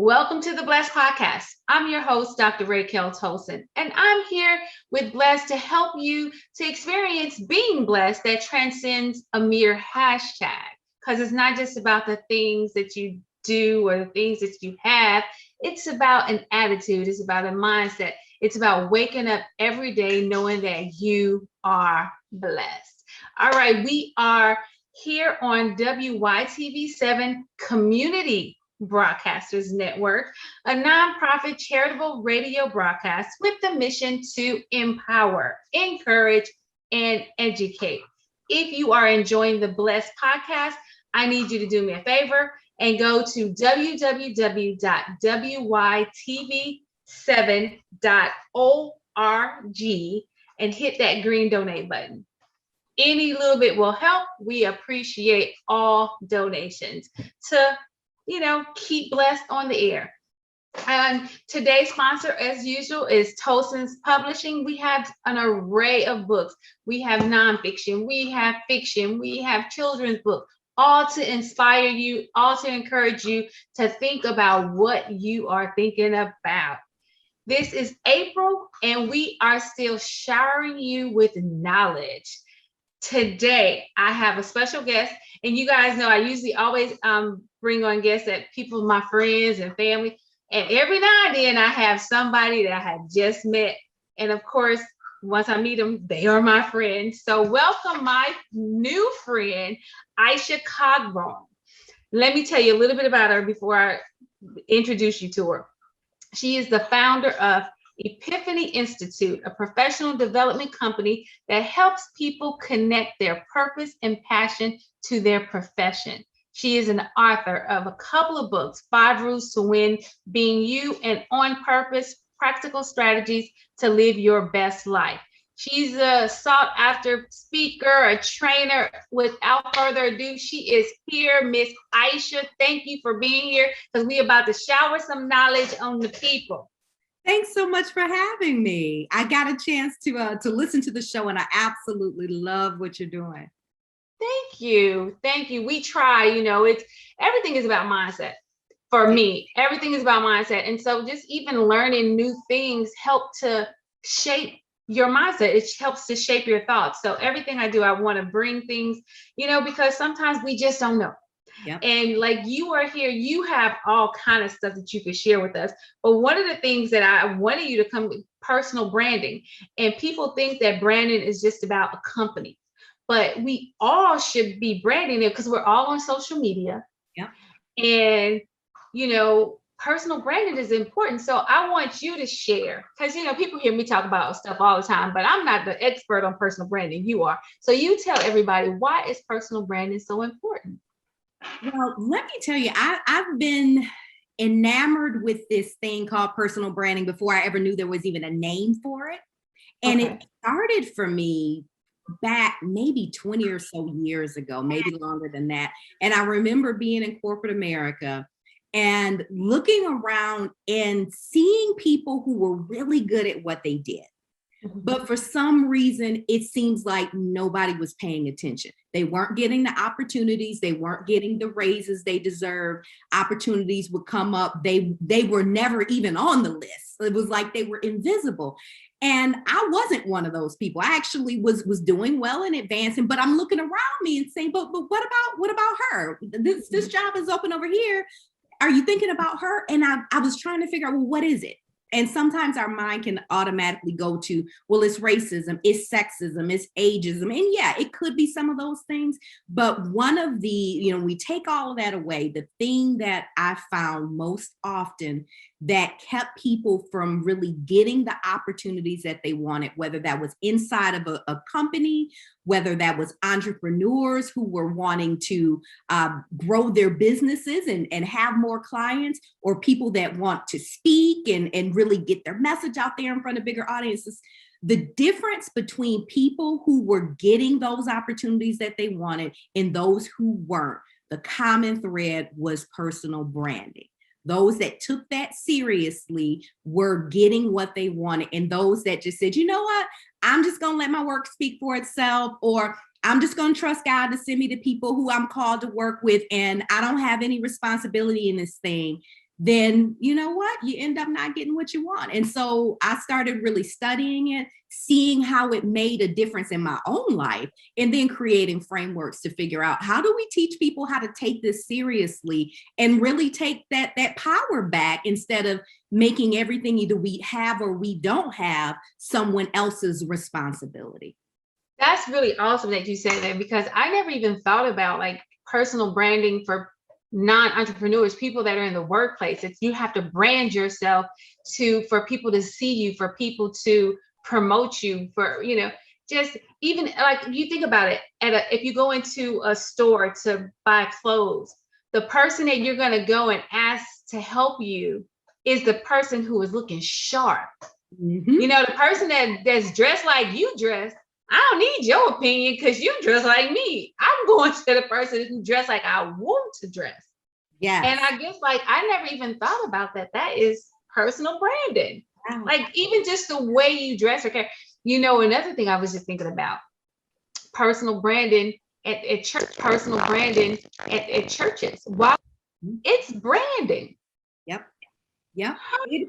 Welcome to the Blessed Podcast. I'm your host, Dr. Raquel Tolson, and I'm here with Blessed to help you to experience being blessed that transcends a mere hashtag. Because it's not just about the things that you do or the things that you have, it's about an attitude, it's about a mindset, it's about waking up every day knowing that you are blessed. All right, we are here on WYTV7 Community Broadcasters Network, a nonprofit charitable radio broadcast with the mission to empower, encourage, and educate. If you are enjoying the Blessed Podcast, I need you to do me a favor and go to www.wytv7.org and hit that green donate button. Any little bit will help. We appreciate all donations to keep blessed on the air. And today's sponsor, as usual, is Tolson's Publishing. We have an array of books. We have nonfiction, we have fiction, we have children's books, all to inspire you, all to encourage you to think about what you are thinking about. This is April, and we are still showering you with knowledge. Today, I have a special guest, and you guys know I usually always bring on guests that people, my friends and family, and every now and then I have somebody that I have just met, and of course, once I meet them, they are my friends. So welcome my new friend, Aisha Cogburn. Let me tell you a little bit about her before I introduce you to her. She is the founder of Epiphany Institute, a professional development company that helps people connect their purpose and passion to their profession. She is an author of a couple of books, 5 Rules to Win, Being You, and On Purpose, Practical Strategies to Live Your Best Life. She's a sought after speaker, a trainer. Without further ado, she is here, Miss Aisha. Thank you for being here because we're about to shower some knowledge on the people. Thanks so much for having me. I got a chance to listen to the show, and I absolutely love what you're doing. Thank you. We try, it's everything is about mindset. For me, everything is about mindset. And so just even learning new things help to shape your mindset. It helps to shape your thoughts. So everything I do, I want to bring things, because sometimes we just don't know. Yep. And like you are here, you have all kind of stuff that you could share with us. But one of the things that I wanted you to come with, personal branding. And people think that branding is just about a company, but we all should be branding it because we're all on social media. Yeah. And, personal branding is important. So I want you to share because, people hear me talk about stuff all the time, but I'm not the expert on personal branding. You are. So you tell everybody, why is personal branding so important? Well, let me tell you, I've been enamored with this thing called personal branding before I ever knew there was even a name for it. And It started for me back maybe 20 or so years ago, maybe longer than that. And I remember being in corporate America and looking around and seeing people who were really good at what they did. But for some reason, it seems like nobody was paying attention. They weren't getting the opportunities. They weren't getting the raises they deserved. Opportunities would come up. They were never even on the list. It was like they were invisible. And I wasn't one of those people. I actually was doing well and advancing, but I'm looking around me and saying, but what about her? This job is open over here. Are you thinking about her? And I was trying to figure out, well, what is it? And sometimes our mind can automatically go to, well, it's racism, it's sexism, it's ageism. And yeah, it could be some of those things. But one of the, we take all of that away. The thing that I found most often that kept people from really getting the opportunities that they wanted, whether that was inside of a company, whether that was entrepreneurs who were wanting to grow their businesses and have more clients, or people that want to speak and really get their message out there in front of bigger audiences. The difference between people who were getting those opportunities that they wanted and those who weren't, the common thread was personal branding. Those that took that seriously were getting what they wanted. And those that just said, you know what, I'm just going to let my work speak for itself, or I'm just going to trust God to send me the people who I'm called to work with, and I don't have any responsibility in this thing. then you know what? You end up not getting what you want. And so I started really studying it, seeing how it made a difference in my own life, and then creating frameworks to figure out how do we teach people how to take this seriously and really take that power back instead of making everything either we have or we don't have someone else's responsibility. That's really awesome that you said that, because I never even thought about like personal branding for non-entrepreneurs, people that are in the workplace. It's, you have to brand yourself for people to see you, for people to promote you, for, just even like you think about it, if you go into a store to buy clothes, the person that you're going to go and ask to help you is the person who is looking sharp. Mm-hmm. The person that's dressed like you dress, I don't need your opinion because you dress like me. I'm going to the person who dress like I want to dress. Yeah. And I guess like I never even thought about that. That is personal branding. Wow. Like even just the way you dress or care. Another thing I was just thinking about, personal branding at church, personal branding at churches. Wow, it's branding. Yep.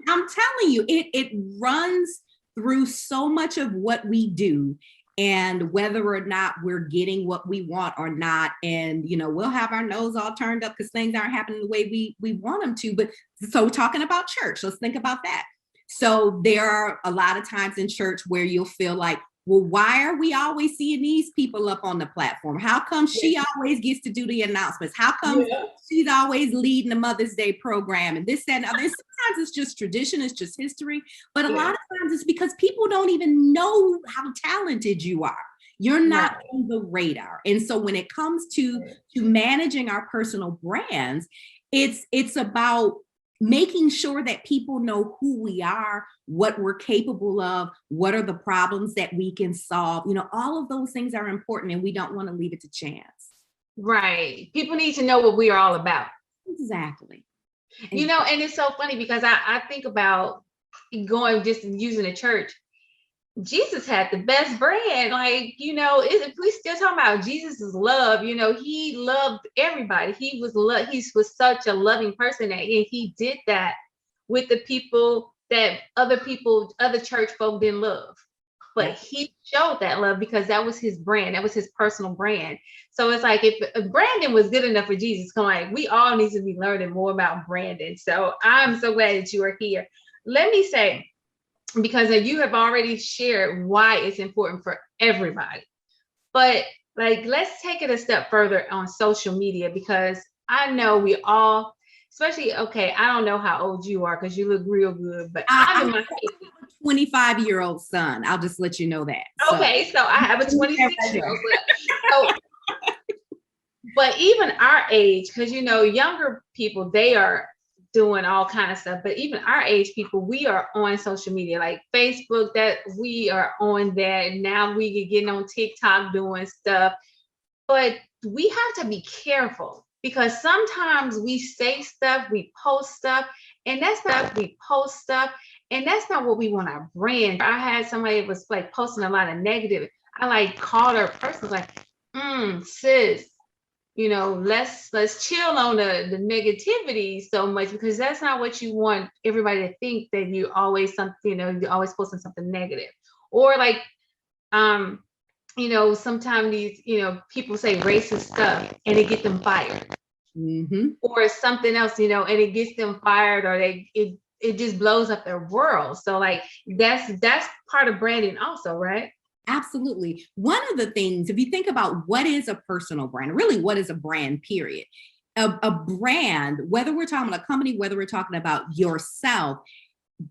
I'm telling you, it runs through so much of what we do, and whether or not we're getting what we want or not. And, we'll have our nose all turned up because things aren't happening the way we want them to. But so talking about church, let's think about that. So there are a lot of times in church where you'll feel like, well, why are we always seeing these people up on the platform? How come she always gets to do the announcements? How come she's always leading the Mother's Day program and this, that, and other? Sometimes it's just tradition, it's just history. But a lot of times it's because people don't even know how talented you are. You're not on the radar. And so when it comes to managing our personal brands, it's about making sure that people know who we are, what we're capable of, what are the problems that we can solve. All of those things are important, and we don't want to leave it to chance. Right. People need to know what we are all about. Exactly. And it's so funny because I think about going, just using a church. Jesus had the best brand. Like, if we still talking about Jesus's love, he loved everybody. He was such a loving person that he did that with the people that other church folk didn't love. But he showed that love because that was his brand. That was his personal brand. So it's like, if Brandon was good enough for Jesus, come on, we all need to be learning more about Brandon. So I'm so glad that you are here. Let me say, because you have already shared why it's important for everybody. But like, let's take it a step further on social media, because I know we all, especially, okay, I don't know how old you are because you look real good, but I'm in my 25-year-old son. I'll just let you know that. Okay, so I have a 26-year-old. But even our age, because younger people, they are doing all kind of stuff, but even our age people, we are on social media like Facebook, that we are on that. Now we get getting on TikTok doing stuff, but we have to be careful because sometimes we say stuff, we post stuff, and that's not what we want our brand. I had somebody that was like posting a lot of negative. I like called her personally, like, sis, let's chill on the negativity so much, because that's not what you want everybody to think, that you always you're always posting something negative. Or like, sometimes these, people say racist stuff and it gets them fired. Mm-hmm. Or something else, and it gets them fired, or it just blows up their world. So like, that's part of branding also, right? Absolutely. One of the things, if you think about what is a personal brand, really what is a brand, period, a brand, whether we're talking about a company, whether we're talking about yourself,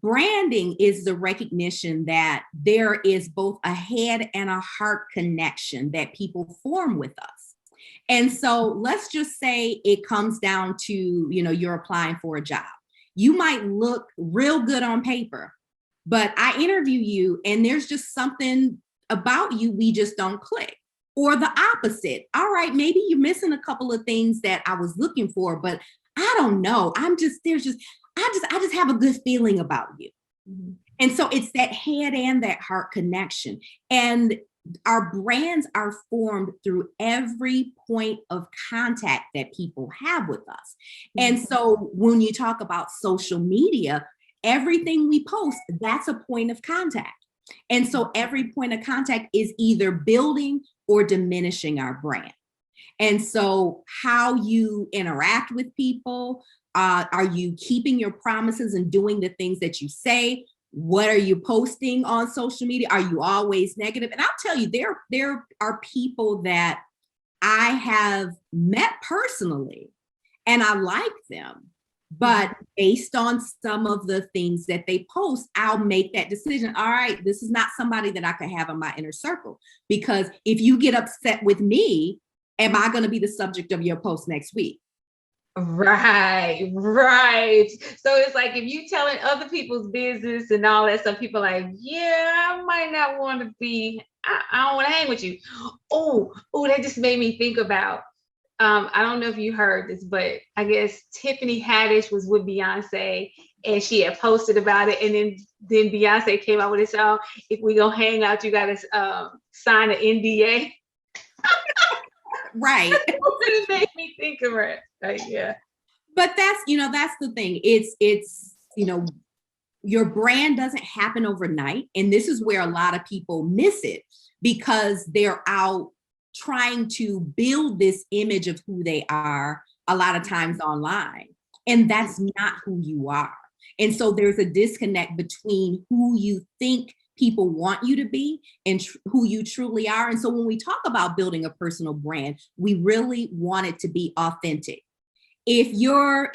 branding is the recognition that there is both a head and a heart connection that people form with us. And so let's just say it comes down to, you're applying for a job. You might look real good on paper, but I interview you and there's just something about you, we just don't click. Or the opposite. All right, maybe you're missing a couple of things that I was looking for, but I don't know. I just have a good feeling about you. Mm-hmm. And so it's that head and that heart connection. And our brands are formed through every point of contact that people have with us. And so when you talk about social media, everything we post, that's a point of contact. And so every point of contact is either building or diminishing our brand. And so how you interact with people, are you keeping your promises and doing the things that you say? What are you posting on social media? Are you always negative? And I'll tell you, there are people that I have met personally and I like them, but based on some of the things that they post, I'll make that decision. All right, this is not somebody that I could have in my inner circle, because if you get upset with me, am I going to be the subject of your post next week? Right, right. So it's like if you telling other people's business and all that stuff, people are like, yeah, I might not want to be, I don't want to hang with you. Oh, that just made me think about, I don't know if you heard this, but I guess Tiffany Haddish was with Beyonce and she had posted about it. And then Beyonce came out with this, oh, if we gonna hang out, you gotta sign an NDA. Right. It made me think of it. Like, yeah. But that's the thing. It's your brand doesn't happen overnight. And this is where a lot of people miss it, because they're out trying to build this image of who they are a lot of times online. And that's not who you are. And so there's a disconnect between who you think people want you to be and who you truly are. And so when we talk about building a personal brand, we really want it to be authentic. If you're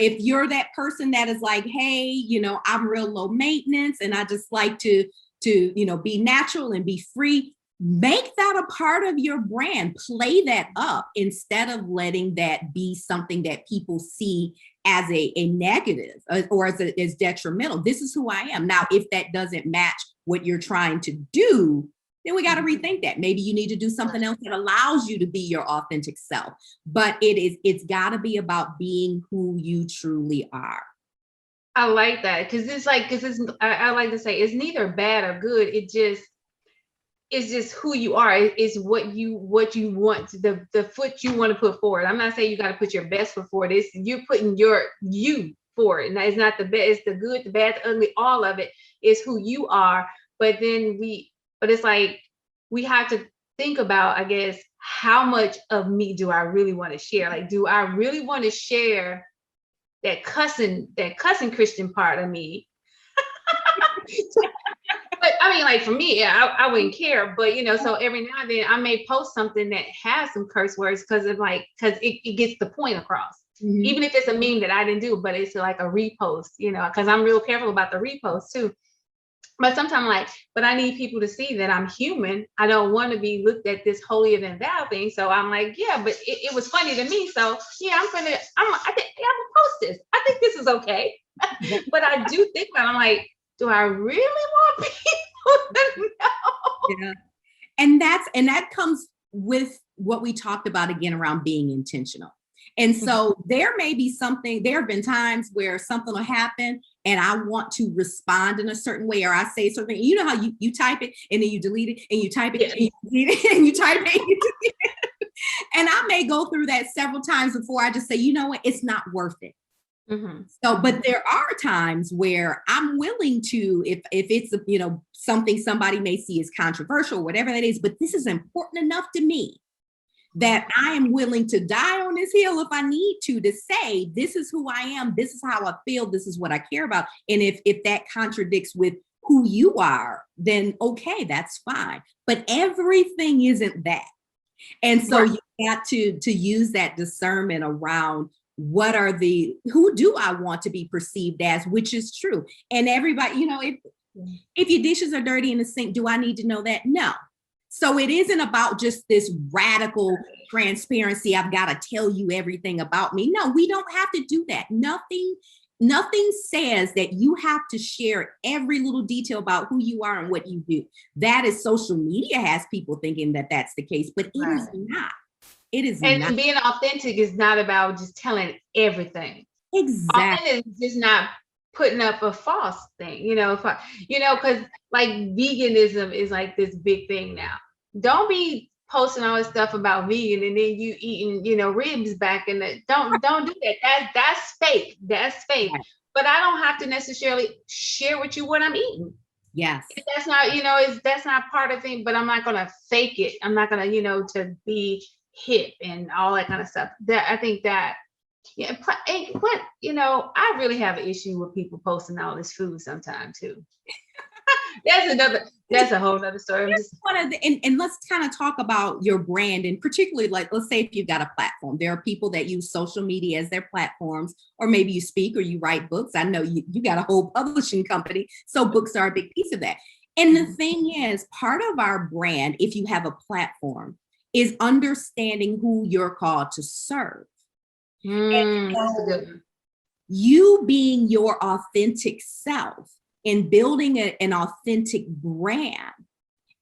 that person that is like, hey, I'm real low maintenance and I just like to be natural and be free, make that a part of your brand. Play that up instead of letting that be something that people see as a negative or as detrimental. This is who I am. Now, if that doesn't match what you're trying to do, then we got to rethink that. Maybe you need to do something else that allows you to be your authentic self. But it's got to be about being who you truly are. I like that, because I like to say it's neither bad or good. It's just who you are. It's what you want, the foot you want to put forward. I'm not saying you got to put your best foot forward. It's you're putting you forward. And it's not the best, it's the good, the bad, the ugly, all of it is who you are. But it's like we have to think about, I guess, how much of me do I really want to share? Like, do I really want to share that cussing Christian part of me? But I mean, like for me, yeah, I wouldn't care. But so every now and then I may post something that has some curse words because it gets the point across. Mm-hmm. Even if it's a meme that I didn't do, but it's like a repost, because I'm real careful about the repost too. But sometimes but I need people to see that I'm human. I don't want to be looked at this holier than thou thing. So I'm like, yeah, but it was funny to me. So yeah, I'm gonna post this. I think this is okay. But I do think about it, I'm like, do I really want people to know? Yeah. And that comes with what we talked about again around being intentional. And so there have been times where something will happen and I want to respond in a certain way, or I say something, how you type it and then you delete it and you type it and you delete it and you type it and you delete it. And I may go through that several times before I just say, you know what, it's not worth it. Mm-hmm. So, but there are times where I'm willing to, if it's, something somebody may see as controversial, whatever that is, but this is important enough to me that I am willing to die on this hill if I need to say, this is who I am. This is how I feel. This is what I care about. And if that contradicts with who you are, then okay, that's fine. But everything isn't that. And so you got to use that discernment around who do I want to be perceived as, which is true. And everybody, if your dishes are dirty in the sink, do I need to know that? No. So it isn't about just this radical transparency. I've got to tell you everything about me. No, we don't have to do that. Nothing says that you have to share every little detail about who you are and what you do. That is, social media has people thinking that that's the case, but it is not. It is not. And being authentic is not about just telling everything. Exactly. Authentic is just not putting up a false thing, because like veganism is like this big thing now. don't be posting all this stuff about vegan and then you eating, ribs back in the don't do that. That's fake. That's fake. Right. But I don't have to necessarily share with you what I'm eating. Yes. That's not, that's not part of thing, but I'm not gonna fake it. I'm not gonna, to be hip and all that kind of stuff. That I think that yeah, but I really have an issue with people posting all this food sometimes too. That's a whole other story. And let's kind of talk about your brand, and particularly, like, let's say if you've got a platform, there are people that use social media as their platforms, or maybe you speak or you write books. I know you got a whole publishing company, so books are a big piece of that. And the thing is, part of our brand, if you have a platform, is understanding who you're called to serve. That's a good one. You being your authentic self and building an authentic brand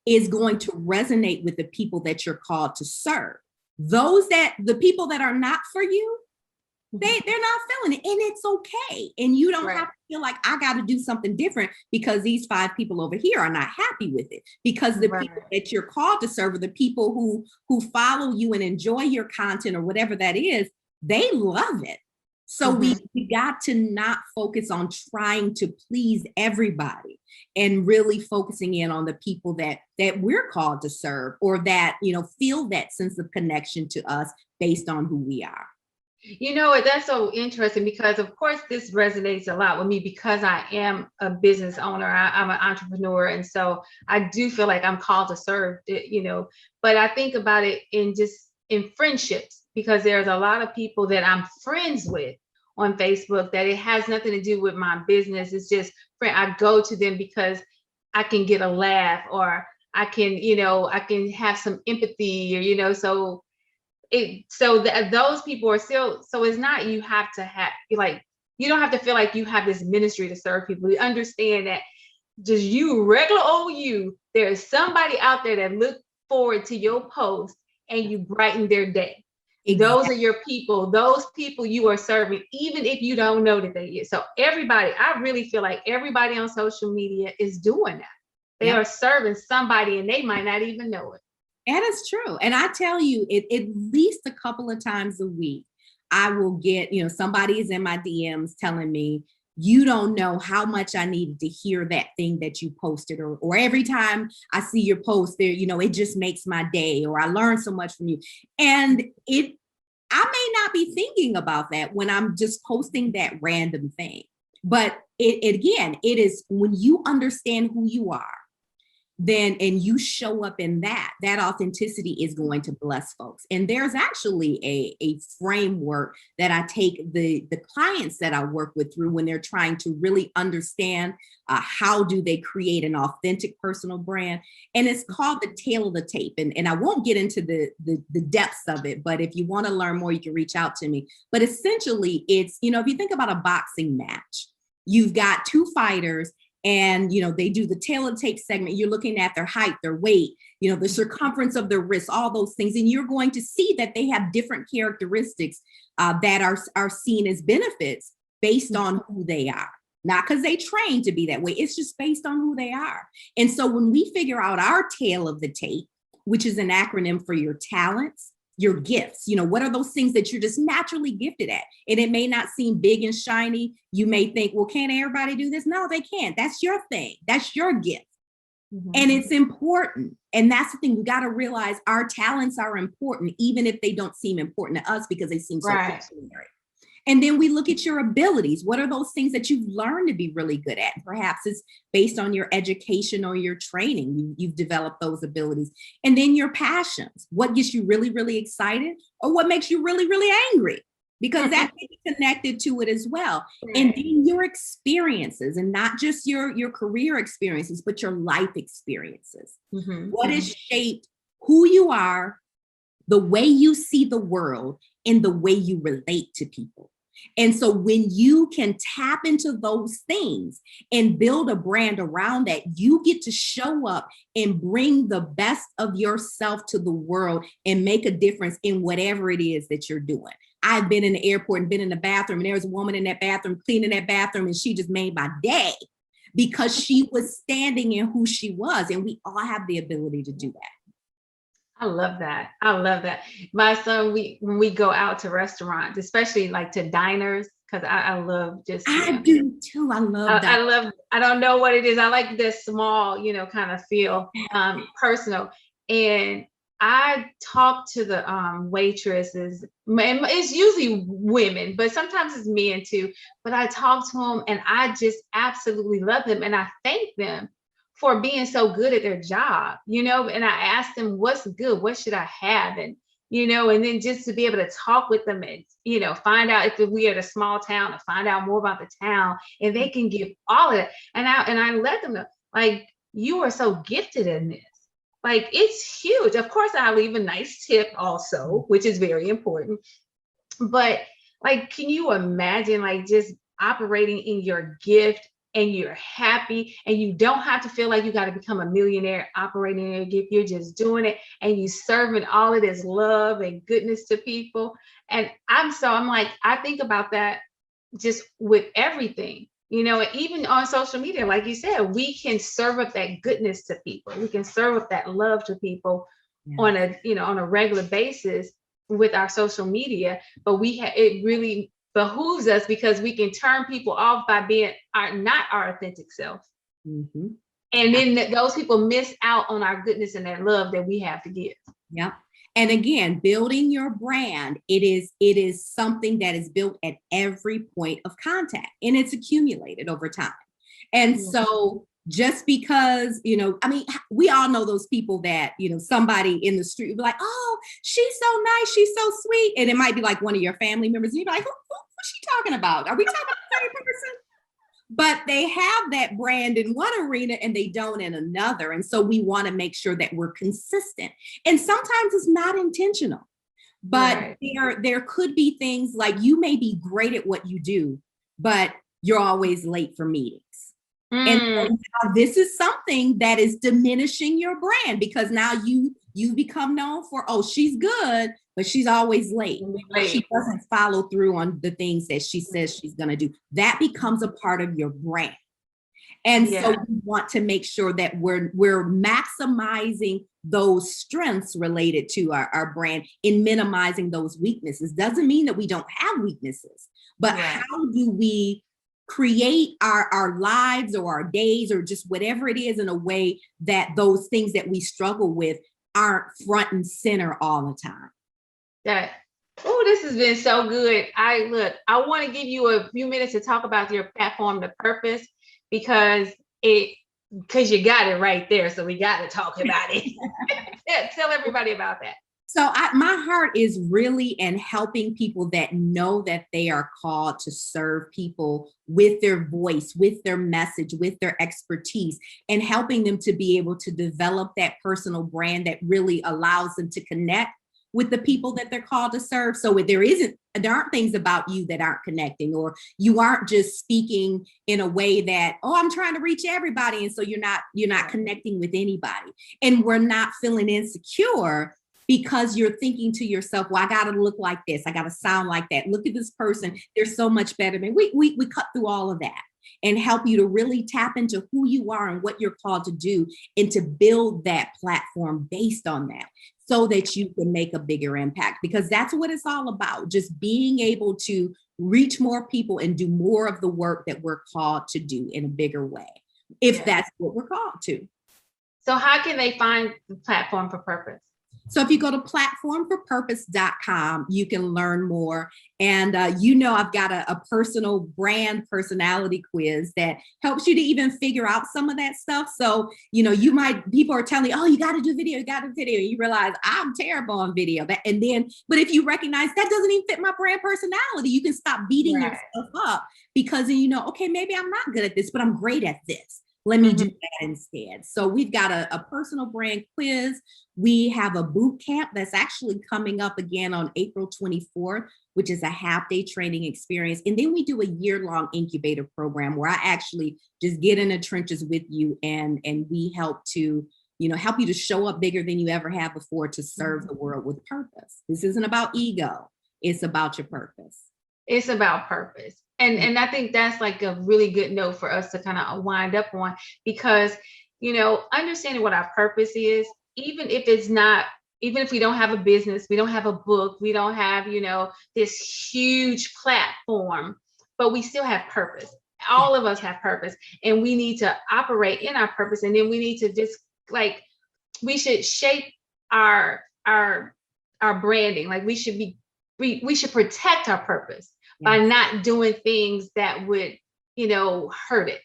is going to resonate with the people that you're called to serve. The people that are not for you, they're not feeling it, and it's okay. And you don't have to feel like I got to do something different because these 5 people over here are not happy with it. Because the people that you're called to serve are the people who follow you and enjoy your content or whatever that is. They love it. So we got to not focus on trying to please everybody and really focusing in on the people that we're called to serve, or that, feel that sense of connection to us based on who we are. That's so interesting, because of course this resonates a lot with me because I am a business owner. I'm an entrepreneur. And so I do feel like I'm called to serve, but I think about it in friendships, because there's a lot of people that I'm friends with on Facebook that it has nothing to do with my business. It's just I go to them because I can get a laugh, or I can, I can have some empathy, or, so those people are still, so it's not, you have to have, you don't have to feel like you have this ministry to serve people. You understand that just you, regular old you, there's somebody out there that look forward to your post and you brighten their day. Exactly. Those are your people. Those people you are serving, even if you don't know that they are. So everybody, I really feel like everybody on social media is doing that. They are serving somebody and they might not even know it. That is true. And I tell you, at least a couple of times a week, I will get, somebody is in my DMs telling me, you don't know how much I needed to hear that thing that you posted, or every time I see your post there, it just makes my day, or I learned so much from you. And I may not be thinking about that when I'm just posting that random thing. But it is when you understand who you are, then, and you show up in that authenticity is going to bless folks. And there's actually a framework that I take the clients that I work with through when they're trying to really understand how do they create an authentic personal brand. And it's called the tail of the tape. And I won't get into the depths of it, but if you want to learn more, you can reach out to me. But essentially it's, if you think about a boxing match, you've got 2 fighters, and, they do the tail of the tape segment. You're looking at their height, their weight, the circumference of their wrists, all those things. And you're going to see that they have different characteristics that are seen as benefits based on who they are. Not because they train to be that way. It's just based on who they are. And so when we figure out our tail of the tape, which is an acronym for your talents, your gifts, what are those things that you're just naturally gifted at? And it may not seem big and shiny. You may think, well, can't everybody do this? No, they can't. That's your thing. That's your gift. And it's important. And that's the thing. We got to realize our talents are important, even if they don't seem important to us because they seem so ordinary. And then we look at your abilities. What are those things that you've learned to be really good at? Perhaps it's based on your education or your training. You've developed those abilities. And then your passions. What gets you really, really excited, or what makes you really, really angry? Because that may be connected to it as well. Right. And then your experiences, and not just your career experiences, but your life experiences. What has shaped who you are, the way you see the world, and the way you relate to people. And so when you can tap into those things and build a brand around that, you get to show up and bring the best of yourself to the world and make a difference in whatever it is that you're doing. I've been in the airport and been in the bathroom, and there was a woman in that bathroom cleaning that bathroom, and she just made my day because she was standing in who she was. And we all have the ability to do that. I love that. I love that. My son, when we go out to restaurants, especially like to diners, because I love just, I do too. I love I that. love, I don't know what it is. I like this small, kind of feel, personal. And I talk to the waitresses. It's usually women, but sometimes it's men too. But I talk to them and I just absolutely love them. And I thank them for being so good at their job, and I ask them, what's good? What should I have? And then just to be able to talk with them and, find out if we are in a small town and find out more about the town, and they can give all of it. And I let them know, like, you are so gifted in this. Like, it's huge. Of course, I leave a nice tip also, which is very important. But like, can you imagine like just operating in your gift and you're happy and you don't have to feel like you got to become a millionaire operating in your gift. You're just doing it and you serving all of this love and goodness to people. And I'm like, I think about that just with everything, even on social media, like you said, we can serve up that goodness to people. We can serve up that love to people on a regular basis with our social media. But it really behooves us because we can turn people off by being not our authentic self. Mm-hmm. And then those people miss out on our goodness and that love that we have to give. Yep. And again, building your brand, it is something that is built at every point of contact, and it's accumulated over time. And so just because, we all know those people that, somebody in the street will be like, oh, she's so nice, she's so sweet. And it might be like one of your family members. And you're like, who's she talking about? Are we talking about the same person? But they have that brand in one arena and they don't in another. And so we want to make sure that we're consistent. And sometimes it's not intentional, but there could be things like you may be great at what you do, but you're always late for meetings. And so this is something that is diminishing your brand because now you become known for, oh, she's good, but she's always late. She doesn't follow through on the things that she says she's going to do. That becomes a part of your brand. And so we want to make sure that we're maximizing those strengths related to our brand in minimizing those weaknesses. Doesn't mean that we don't have weaknesses, but how do we create our lives or our days or just whatever it is in a way that those things that we struggle with aren't front and center all the time. This has been so good. I want to give you a few minutes to talk about your platform, The Purpose, because you got it right there. So we got to talk about it. Tell everybody about that. So my heart is really in helping people that know that they are called to serve people with their voice, with their message, with their expertise, and helping them to be able to develop that personal brand that really allows them to connect with the people that they're called to serve. So there aren't things about you that aren't connecting, or you aren't just speaking in a way that, oh, I'm trying to reach everybody. And so you're not connecting with anybody. And we're not feeling insecure because you're thinking to yourself, well, I got to look like this. I got to sound like that. Look at this person. They're so much better than me. We cut through all of that and help you to really tap into who you are and what you're called to do and to build that platform based on that so that you can make a bigger impact, because that's what it's all about. Just being able to reach more people and do more of the work that we're called to do in a bigger way, if that's what we're called to. So how can they find the Platform for Purpose? So if you go to platformforpurpose.com, you can learn more. And I've got a personal brand personality quiz that helps you to even figure out some of that stuff. So, people are telling you, oh, you got to do video, you got to do video. You realize I'm terrible on video. But if you recognize that doesn't even fit my brand personality, you can stop beating yourself up because okay, maybe I'm not good at this, but I'm great at this. Let me do that instead. So we've got a personal brand quiz. We have a boot camp that's actually coming up again on April 24th, which is a half-day training experience. And then we do a year-long incubator program where I actually just get in the trenches with you and we help to, help you to show up bigger than you ever have before to serve the world with purpose. This isn't about ego. It's about your purpose. It's about purpose. And I think that's like a really good note for us to kind of wind up on, because, understanding what our purpose is, even if it's not even if we don't have a business, we don't have a book, we don't have, this huge platform, but we still have purpose. All of us have purpose, and we need to operate in our purpose. And then we need to just we should shape our branding. Like we should protect our purpose by not doing things that would, hurt it,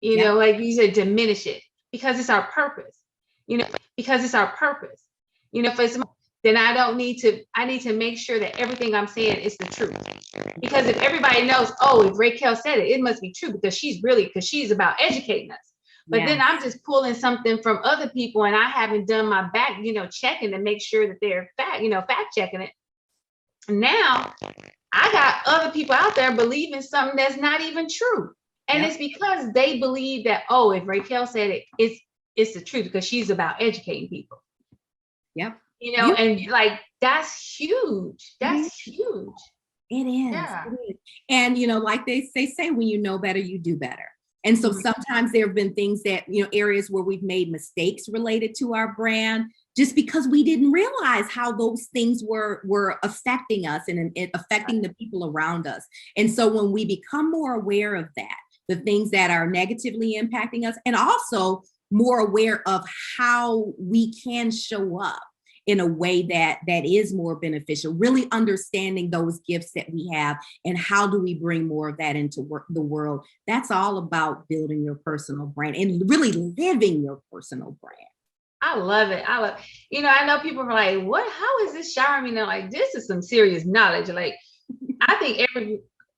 like you said, diminish it, because it's our purpose, because it's our purpose, for some, then I need to make sure that everything I'm saying is the truth. Because if everybody knows, oh, if Raquel said it, it must be true, because she's about educating us. But then I'm just pulling something from other people, and I haven't done my back, checking to make sure that they're fact checking it. Now I got other people out there believing something that's not even true. And it's because they believe that, oh, if Raquel said it, it's the truth, because she's about educating people. Yep. And like, that's huge. That's huge. It is. Yeah. It is. And, like they say, when you know better, you do better. And so sometimes there have been things that, areas where we've made mistakes related to our brand, just because we didn't realize how those things were affecting us and affecting the people around us. And so when we become more aware of that, the things that are negatively impacting us, and also more aware of how we can show up in a way that is more beneficial, really understanding those gifts that we have and how do we bring more of that into the world. That's all about building your personal brand and really living your personal brand. I love it. I know people are like, what, how is this showering me? They're like, this is some serious knowledge. Like, I think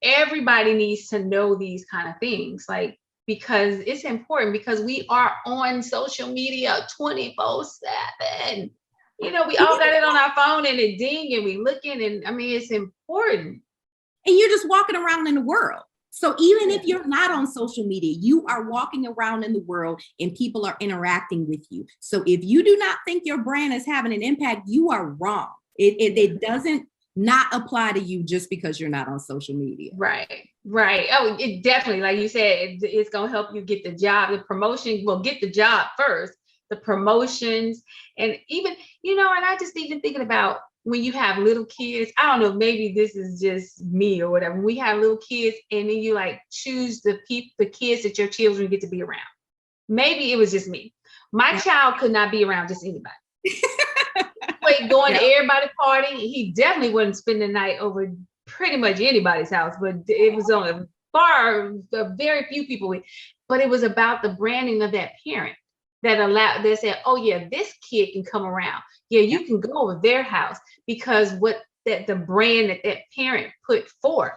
everybody needs to know these kind of things, like, because it's important, because we are on social media 24/7. We all got it on our phone, and it ding, and we looking, and I mean, it's important. And you're just walking around in the world. So even if you're not on social media, you are walking around in the world and people are interacting with you. So if you do not think your brand is having an impact, you are wrong. It doesn't not apply to you just because you're not on social media. Right. Oh, it definitely, like you said, it's going to help you get the job. The promotion will get the job first, the promotions, and even, and I just even thinking about when you have little kids. I don't know, maybe this is just me or whatever. We have little kids, and then you like choose the kids that your children get to be around. Maybe it was just me. My child could not be around just anybody. Going to everybody's party. He definitely wouldn't spend the night over pretty much anybody's house, but it was on a very few people. But it was about the branding of that parent that said, oh yeah, this kid can come around. Yeah, you can go over their house, because the brand that parent put forth.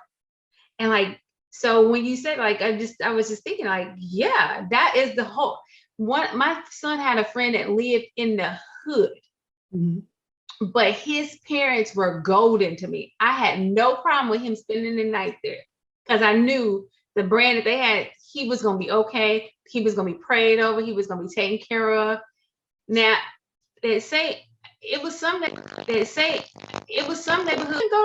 And like, so when you said, like, I was just thinking, like, yeah, that is the whole one. My son had a friend that lived in the hood. But his parents were golden to me. I had no problem with him spending the night there, because I knew the brand that they had, he was going to be okay. He was going to be prayed over. He was going to be taken care of. Now, they say it was some neighborhood. Go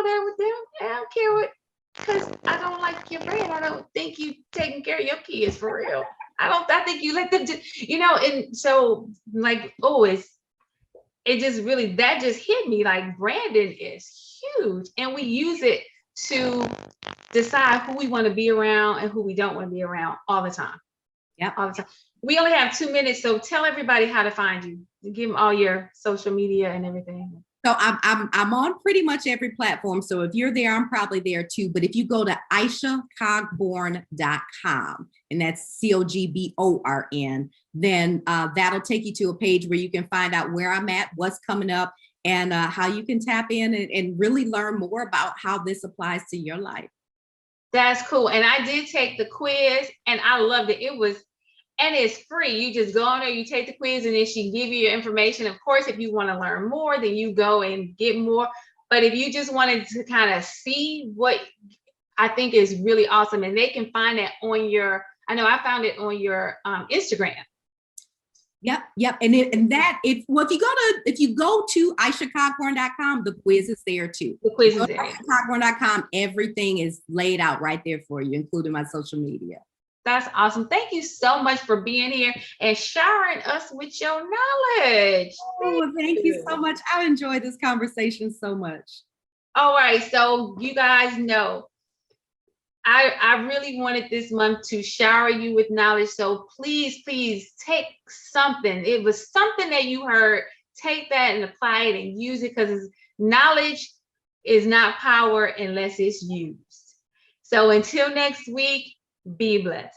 there with them. I don't care what, because I don't like your brand. I don't think you taking care of your kids for real. I think you let them do, and so like, it just really, that just hit me, like, branding is huge, and we use it to decide who we want to be around and who we don't want to be around all the time. Yeah, all the time. We only have 2 minutes, so tell everybody how to find you. Give them all your social media and everything. So I'm on pretty much every platform. So if you're there, I'm probably there too. But if you go to AishaCogborn.com, and that's COGBORN, then that'll take you to a page where you can find out where I'm at, what's coming up, and how you can tap in and really learn more about how this applies to your life. That's cool. And I did take the quiz, and I loved it. And it's free. You just go on there, you take the quiz, and then she give you your information. Of course, if you want to learn more, then you go and get more. But if you just wanted to kind of see what, I think is really awesome, and they can find that on I know I found it on your Instagram. Yep. And if you go to AishaCogborn.com, the quiz is there too. The quiz is there. AishaCogborn.com, everything is laid out right there for you, including my social media. That's awesome. Thank you so much for being here and showering us with your knowledge. Oh, thank you so much. I enjoyed this conversation so much. All right, so you guys know, I really wanted this month to shower you with knowledge. So please, please take something. It was something that you heard. Take that and apply it and use it, because knowledge is not power unless it's used. So until next week, be blessed.